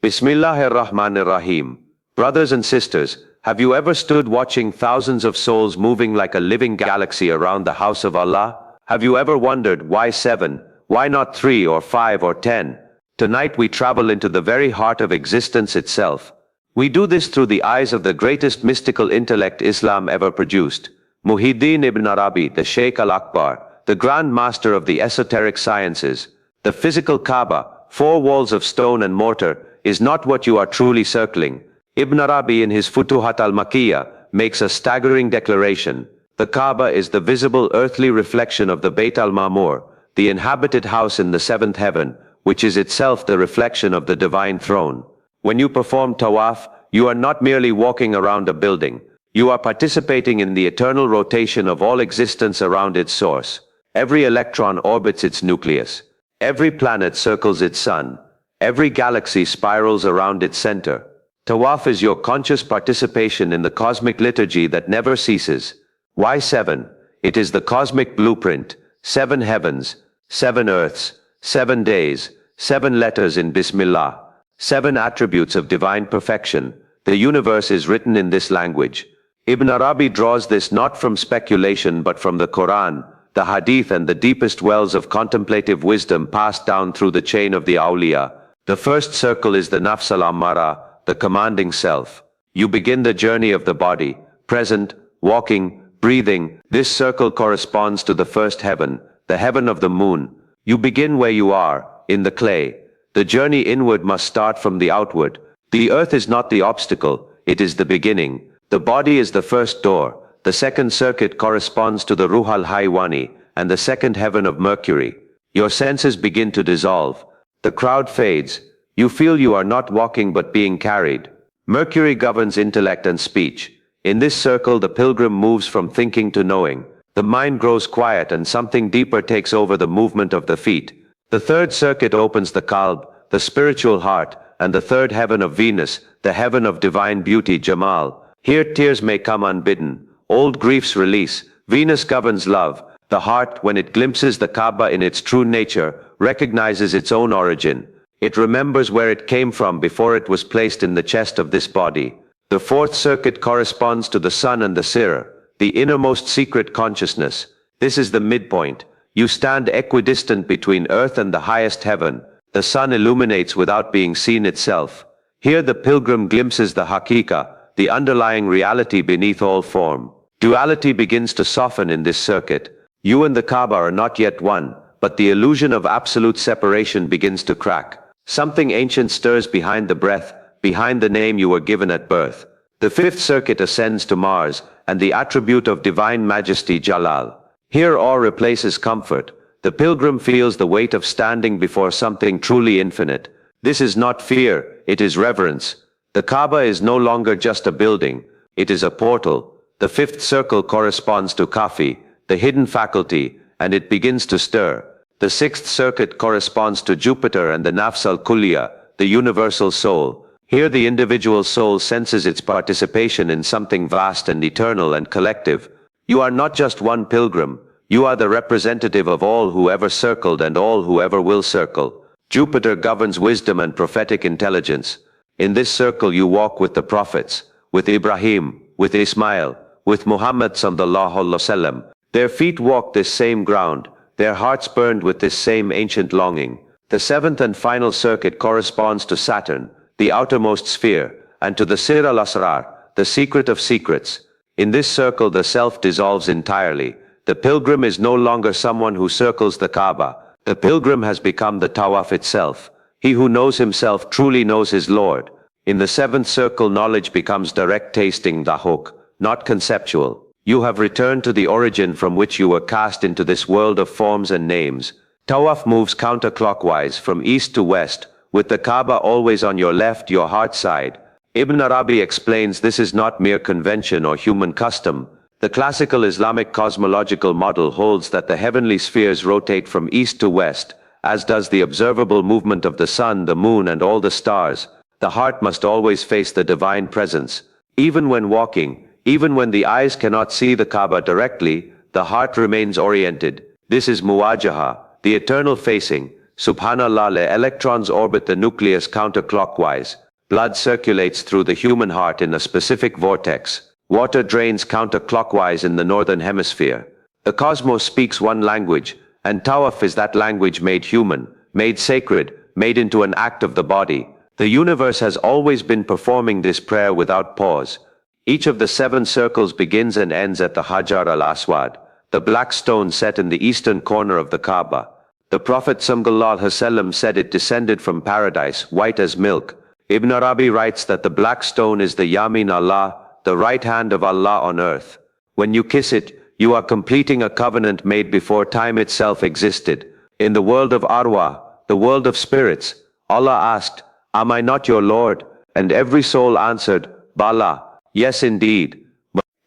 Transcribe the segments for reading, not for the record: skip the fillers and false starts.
Bismillahir-Rahmanir-Rahim. Brothers and sisters, have you ever stood watching thousands of souls moving like a living galaxy around the house of Allah? Have you ever wondered why 7, why not 3 or 5 or 10? Tonight we travel into the very heart of existence itself. We do this through the eyes of the greatest mystical intellect Islam ever produced. Muhyiddin Ibn Arabi, the Sheikh al-Akbar, the Grand Master of the esoteric sciences. The physical Kaaba, 4 walls of stone and mortar, is not what you are truly circling. Ibn Arabi in his Futuhat al-Makkiyya makes a staggering declaration. The Kaaba is the visible earthly reflection of the Bayt al-Ma'mur, the inhabited house in the 7th heaven, which is itself the reflection of the divine throne. When you perform Tawaf, you are not merely walking around a building. You are participating in the eternal rotation of all existence around its source. Every electron orbits its nucleus. Every planet circles its sun. Every galaxy spirals around its center. Tawaf is your conscious participation in the cosmic liturgy that never ceases. Why 7? It is the cosmic blueprint. 7 heavens, 7 earths, 7 days, 7 letters in Bismillah, 7 attributes of divine perfection. The universe is written in this language. Ibn Arabi draws this not from speculation but from the Quran, the Hadith and the deepest wells of contemplative wisdom passed down through the chain of the Awliya. The first circle is the Nafs al-Ammara, the commanding self. You begin the journey of the body, present, walking, breathing. This circle corresponds to the first heaven, the heaven of the moon. You begin where you are, in the clay. The journey inward must start from the outward. The earth is not the obstacle, it is the beginning. The body is the first door. The second circuit corresponds to the Ruh al-Haywani, and the second heaven of Mercury. Your senses begin to dissolve. The crowd fades. You feel you are not walking but being carried. Mercury governs intellect and speech. In this circle the pilgrim moves from thinking to knowing. The mind grows quiet and something deeper takes over the movement of the feet. The third circuit opens the Qalb, the spiritual heart, and the third heaven of Venus, the heaven of divine beauty Jamal. Here tears may come unbidden. Old griefs release. Venus governs love. The heart, when it glimpses the Kaaba in its true nature, recognizes its own origin. It remembers where it came from before it was placed in the chest of this body. The fourth circuit corresponds to the sun and the Sirr, the innermost secret consciousness. This is the midpoint. You stand equidistant between earth and the highest heaven. The sun illuminates without being seen itself. Here the pilgrim glimpses the Hakika, the underlying reality beneath all form. Duality begins to soften in this circuit. You and the Kaaba are not yet one, but the illusion of absolute separation begins to crack. Something ancient stirs behind the breath, behind the name you were given at birth. The fifth circuit ascends to Mars, and the attribute of divine majesty Jalal. Here awe replaces comfort. The pilgrim feels the weight of standing before something truly infinite. This is not fear, it is reverence. The Kaaba is no longer just a building, it is a portal. The fifth circle corresponds to Kafi, the hidden faculty, and it begins to stir. The sixth circuit corresponds to Jupiter and the Nafs al-Kulliya, the universal soul. Here the individual soul senses its participation in something vast and eternal and collective. You are not just one pilgrim, you are the representative of all who ever circled and all who ever will circle. Jupiter governs wisdom and prophetic intelligence. In this circle you walk with the prophets, with Ibrahim, with Ismail, with Muhammad sallallahu alaihi wasallam. Their feet walked this same ground, their hearts burned with this same ancient longing. The seventh and final circuit corresponds to Saturn, the outermost sphere, and to the Sir al-Asrar, the secret of secrets. In this circle the self dissolves entirely. The pilgrim is no longer someone who circles the Kaaba. The pilgrim has become the Tawaf itself. He who knows himself truly knows his Lord. In the seventh circle knowledge becomes direct tasting dahuk, not conceptual. You have returned to the origin from which you were cast into this world of forms and names. Tawaf moves counter-clockwise from east to west, with the Kaaba always on your left, your heart side. Ibn Arabi explains this is not mere convention or human custom. The classical Islamic cosmological model holds that the heavenly spheres rotate from east to west, as does the observable movement of the sun, the moon and all the stars. The heart must always face the divine presence. Even when walking, even when the eyes cannot see the Kaaba directly, the heart remains oriented. This is muwajaha, the eternal facing. Subhanallah, the electrons orbit the nucleus counterclockwise. Blood circulates through the human heart in a specific vortex. Water drains counterclockwise in the northern hemisphere. The cosmos speaks one language, and Tawaf is that language made human, made sacred, made into an act of the body. The universe has always been performing this prayer without pause. Each of the 7 circles begins and ends at the Hajar al-Aswad, the black stone set in the eastern corner of the Kaaba. The Prophet ﷺ said it descended from paradise, white as milk. Ibn Arabi writes that the black stone is the Yamin Allah, the right hand of Allah on earth. When you kiss it, you are completing a covenant made before time itself existed. In the world of Arwah, the world of spirits, Allah asked, "Am I not your Lord?" And every soul answered, "Bala, yes indeed."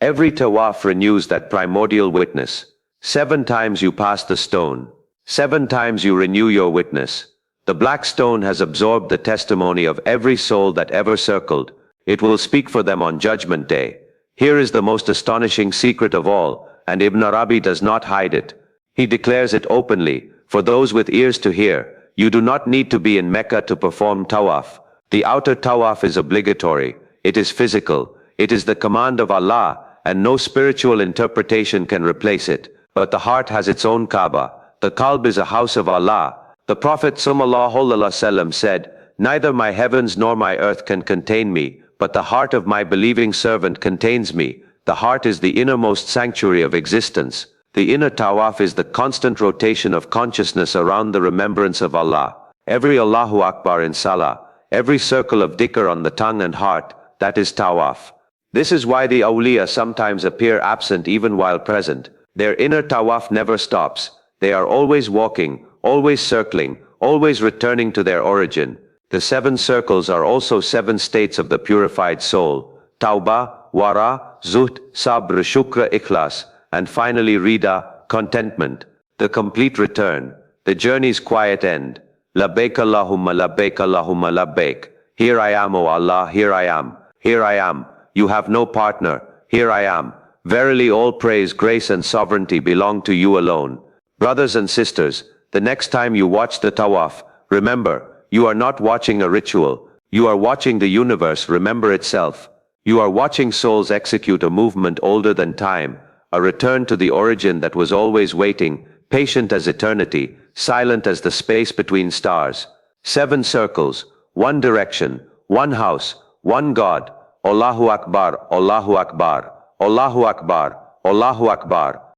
Every tawaf renews that primordial witness. 7 times you pass the stone. 7 times you renew your witness. The black stone has absorbed the testimony of every soul that ever circled. It will speak for them on Judgment Day. Here is the most astonishing secret of all, and Ibn Arabi does not hide it. He declares it openly, for those with ears to hear. You do not need to be in Mecca to perform Tawaf. The outer Tawaf is obligatory. It is physical. It is the command of Allah, and no spiritual interpretation can replace it. But the heart has its own Kaaba. The Qalb is a house of Allah. The Prophet ﷺ said, "Neither my heavens nor my earth can contain me, but the heart of my believing servant contains me." The heart is the innermost sanctuary of existence. The inner Tawaf is the constant rotation of consciousness around the remembrance of Allah. Every Allahu Akbar in Salah, every circle of dhikr on the tongue and heart, that is Tawaf. This is why the awliya sometimes appear absent even while present. Their inner Tawaf never stops. They are always walking, always circling, always returning to their origin. The 7 circles are also 7 states of the purified soul. Tawbah, Wara, Zuhd, Sabr, Shukra, Ikhlas, and finally Rida, contentment. The complete return. The journey's quiet end. Labbaik Allahumma labbaik Allahumma labbaik. Here I am, O Allah, here I am. Here I am. You have no partner. Here I am. Verily all praise, grace and sovereignty belong to you alone. Brothers and sisters, the next time you watch the Tawaf, remember, you are not watching a ritual. You are watching the universe remember itself. You are watching souls execute a movement older than time, a return to the origin that was always waiting, patient as eternity, silent as the space between stars. 7 circles, 1 direction, 1 house, 1 God. Allahu Akbar, Allahu Akbar, Allahu Akbar, Allahu Akbar.